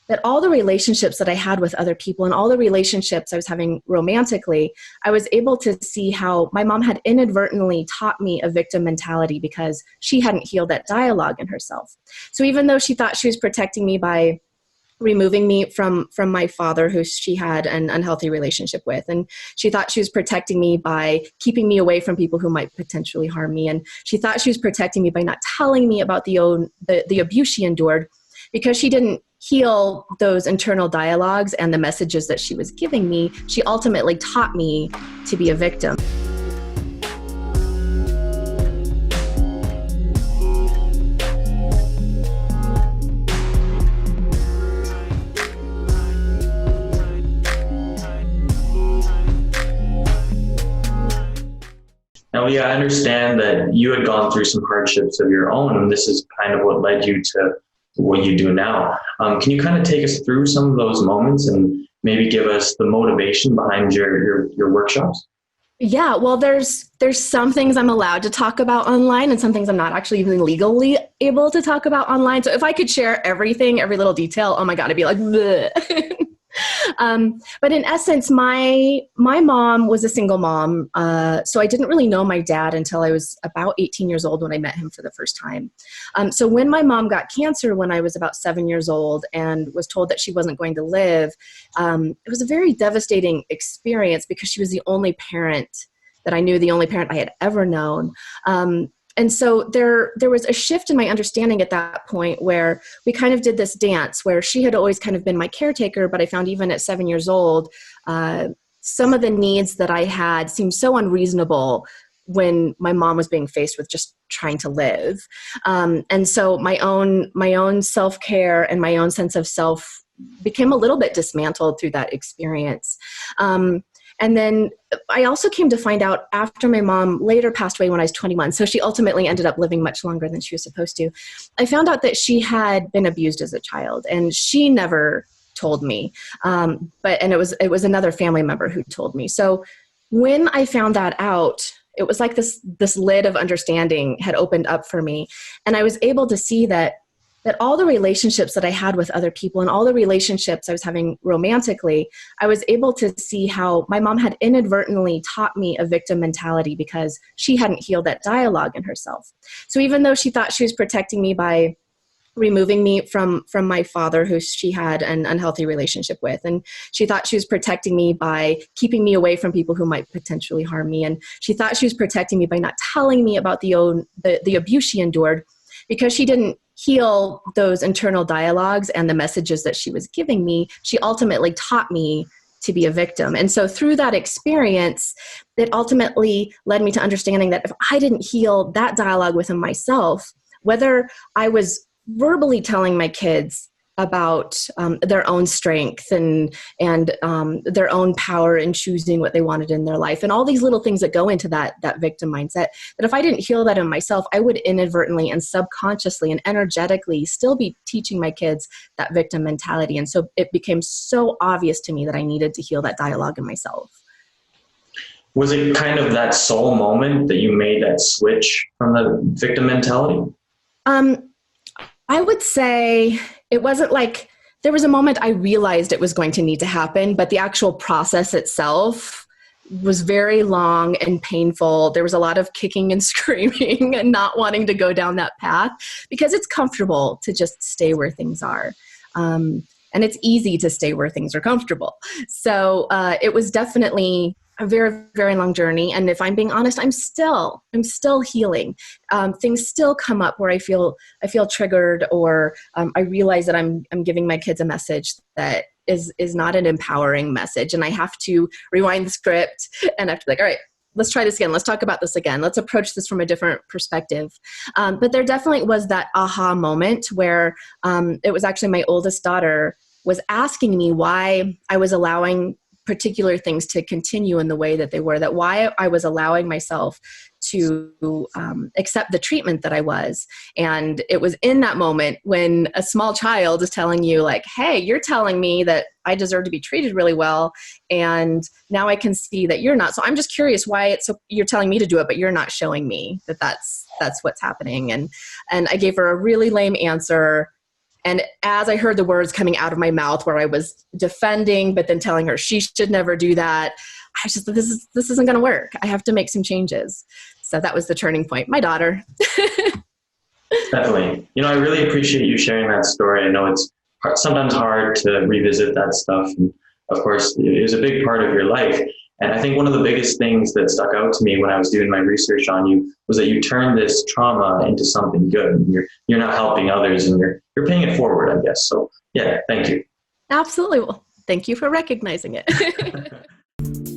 that all the relationships that I had with other people and all the relationships I was having romantically, I was able to see how my mom had inadvertently taught me a victim mentality because she hadn't healed that dialogue in herself. So even though she thought she was protecting me by removing me from my father, who she had an unhealthy relationship with, and she thought she was protecting me by keeping me away from people who might potentially harm me, and she thought she was protecting me by not telling me about the abuse she endured, because she didn't heal those internal dialogues and the messages that she was giving me. She ultimately taught me to be a victim. Now, Leah, I understand that you had gone through some hardships of your own, and this is kind of what led you to what you do now. Can you kind of take us through some of those moments and maybe give us the motivation behind your workshops? Yeah, well, there's some things I'm allowed to talk about online and some things I'm not actually even legally able to talk about online. So if I could share everything, every little detail, oh my God, I'd be like, bleh. But in essence, my mom was a single mom. So I didn't really know my dad until I was about 18 years old when I met him for the first time. So when my mom got cancer when I was about 7 years old and was told that she wasn't going to live, it was a very devastating experience because she was the only parent that I knew, the only parent I had ever known. And so there was a shift in my understanding at that point where we kind of did this dance where she had always kind of been my caretaker, but I found even at 7 years old, some of the needs that I had seemed so unreasonable when my mom was being faced with just trying to live. And so my own self-care and my own sense of self became a little bit dismantled through that experience. And then I also came to find out after my mom later passed away when I was 21, so she ultimately ended up living much longer than she was supposed to. I found out that she had been abused as a child, and she never told me. And it was another family member who told me. So when I found that out, it was like this lid of understanding had opened up for me, and I was able to see that all the relationships that I had with other people and all the relationships I was having romantically, I was able to see how my mom had inadvertently taught me a victim mentality because she hadn't healed that dialogue in herself. So even though she thought she was protecting me by removing me from my father, who she had an unhealthy relationship with, and she thought she was protecting me by keeping me away from people who might potentially harm me, and she thought she was protecting me by not telling me about the abuse she endured, because she didn't heal those internal dialogues and the messages that she was giving me, she ultimately taught me to be a victim. And so through that experience, it ultimately led me to understanding that if I didn't heal that dialogue within myself, whether I was verbally telling my kids about their own strength and their own power in choosing what they wanted in their life, and all these little things that go into that victim mindset, that if I didn't heal that in myself, I would inadvertently and subconsciously and energetically still be teaching my kids that victim mentality. And so it became so obvious to me that I needed to heal that dialogue in myself. Was it kind of that soul moment that you made that switch from the victim mentality? I would say it wasn't like there was a moment I realized it was going to need to happen, but the actual process itself was very long and painful. There was a lot of kicking and screaming and not wanting to go down that path because it's comfortable to just stay where things are. And it's easy to stay where things are comfortable. So it was definitely a very, very long journey. And if I'm being honest, I'm still healing. Things still come up where I feel triggered, or I realize that I'm giving my kids a message that is not an empowering message. And I have to rewind the script and I have to be like, all right, let's try this again. Let's talk about this again. Let's approach this from a different perspective. But there definitely was that aha moment where it was actually my oldest daughter was asking me why I was allowing particular things to continue in the way that they were, that why I was allowing myself to accept the treatment that I was. And it was in that moment when a small child is telling you like, hey, you're telling me that I deserve to be treated really well, and now I can see that you're not. So I'm just curious why you're telling me to do it, but you're not showing me that that's what's happening. And I gave her a really lame answer. And as I heard the words coming out of my mouth where I was defending, but then telling her she should never do that, I was just, this isn't going to work. I have to make some changes. So that was the turning point. My daughter. Definitely. I really appreciate you sharing that story. I know it's sometimes hard to revisit that stuff. And of course, it was a big part of your life. And I think one of the biggest things that stuck out to me when I was doing my research on you was that you turned this trauma into something good. You're now helping others, and you're paying it forward, I guess. So yeah, thank you. Absolutely. Well, thank you for recognizing it.